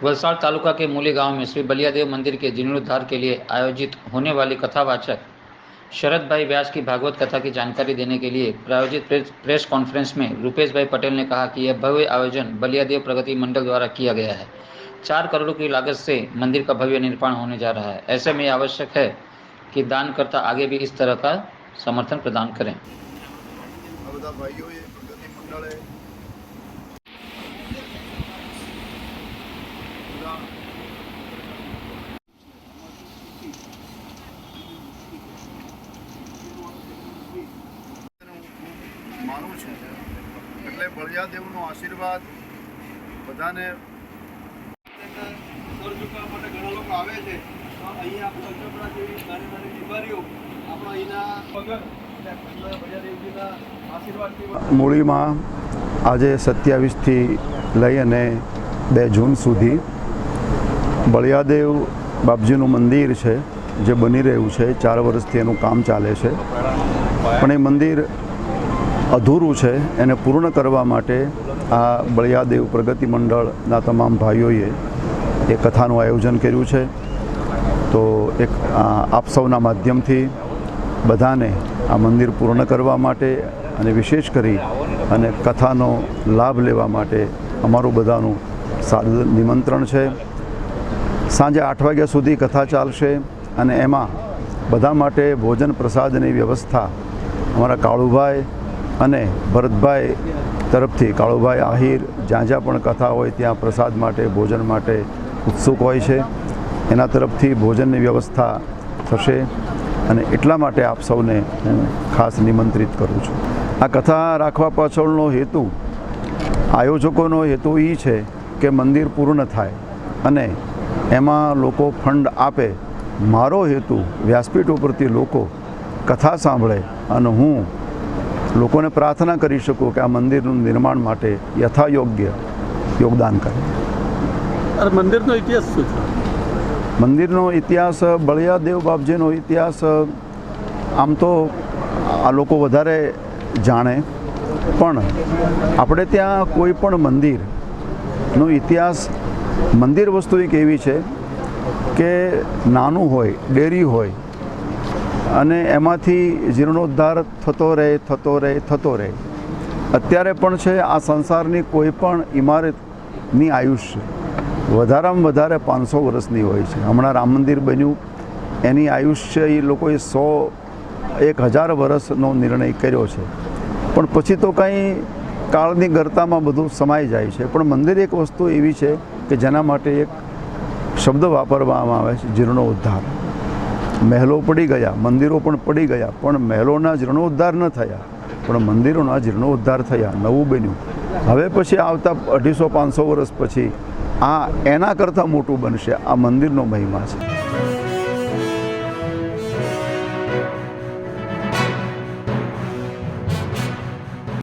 वलसाड़ तालुका के मूली गांव में श्री बलियादेव मंदिर के जीर्णोद्धार के लिए आयोजित होने वाली कथावाचक शरद भाई व्यास की भागवत कथा की जानकारी देने के लिए प्रायोजित प्रेस कॉन्फ्रेंस में रूपेश भाई पटेल ने कहा कि यह भव्य आयोजन बलियादेव प्रगति मंडल द्वारा किया गया है। 4 करोड़ की लागत से मंदिर का भव्य निर्माण होने जा रहा है। ऐसे में आवश्यक है कि दानकर्ता आगे भी इस तरह का समर्थन प्रदान करें। માનું છું એટલે બળિયાદેવનો આશીર્વાદ બધાને સર ઝુકાવવા માટે ઘણા લોકો આવે છે તો અહીંયા પંચકડા જેવી નાની નાની બીમારીઓ આપણા અહીંના વગર બળિયાદેવજીના આશીર્વાદથી મૂળીમાં આજે 27થી લઈ અને 2 જૂન સુધી બળિયાદેવ બાપજીનું મંદિર છે જે બની રહ્યું છે। 4 વર્ષથી એનું કામ ચાલે છે, પણ એ મંદિર અધૂરું છે। એને પૂર્ણ કરવા માટે આ બળિયાદેવ પ્રગતિ મંડળના તમામ ભાઈઓએ એ કથાનું આયોજન કર્યું છે। તો એક આપ સૌના માધ્યમથી બધાને આ મંદિર પૂર્ણ કરવા માટે અને વિશેષ કરી અને કથાનો લાભ લેવા માટે અમારું બધાનું સાદું નિમંત્રણ છે। સાંજે 8 વાગ્યા સુધી કથા ચાલશે અને એમાં બધા માટે ભોજન પ્રસાદની વ્યવસ્થા અમારા કાળુભાઈ અને ભરતભાઈ તરફથી, કાળુભાઈ આહિર જ્યાં જ્યાં પણ કથા હોય ત્યાં પ્રસાદ માટે ભોજન માટે ઉત્સુક હોય છે, એના તરફથી ભોજનની વ્યવસ્થા થશે અને એટલા માટે આપ સૌને હું ખાસ નિમંત્રિત કરું છું। આ કથા રાખવા પાછળનો હેતુ, આયોજકોનો હેતુ એ છે કે મંદિર પૂર્ણ થાય અને એમાં લોકો ફંડ આપે। મારો હેતુ વ્યાસપીઠ ઉપરથી લોકો કથા સાંભળે અને હું લોકોને પ્રાર્થના કરી શકું કે આ મંદિરનું નિર્માણ માટે યથાયોગ્ય યોગદાન કરે। મંદિરનો ઇતિહાસ શું છે? મંદિરનો ઇતિહાસ, બળિયાદેવ બાપજીનો ઇતિહાસ આમ તો આ લોકો વધારે જાણે, પણ આપણે ત્યાં કોઈ પણ મંદિરનો ઇતિહાસ, મંદિર વસ્તુ એક એવી છે કે નાનું હોય, ડેરી હોય અને એમાંથી જીર્ણોદ્ધાર થતો રહે। અત્યારે પણ છે, આ સંસારની કોઈ પણ ઇમારતની આયુષ્ય વધારામાં વધારે 500 વર્ષની હોય છે। હમણાં રામ મંદિર બન્યું, એની આયુષ્ય એ લોકોએ 100-1000 વર્ષનો નિર્ણય કર્યો છે, પણ પછી તો કંઈ કાળની ગરતામાં બધું સમાઈ જાય છે। પણ મંદિર એક વસ્તુ એવી છે કે જેના માટે એક શબ્દ વાપરવામાં આવે છે, જીર્ણોદ્ધાર। મહેલો પડી ગયા, મંદિરો પણ પડી ગયા, પણ મહેલોના જીર્ણોદ્ધાર ન થયા, પણ મંદિરોના જીર્ણોદ્ધાર થયા, નવું બન્યું। હવે પછી આવતા 250-500 વર્ષ પછી આ એના કરતાં મોટું બનશે। આ મંદિરનો મહિમા છે।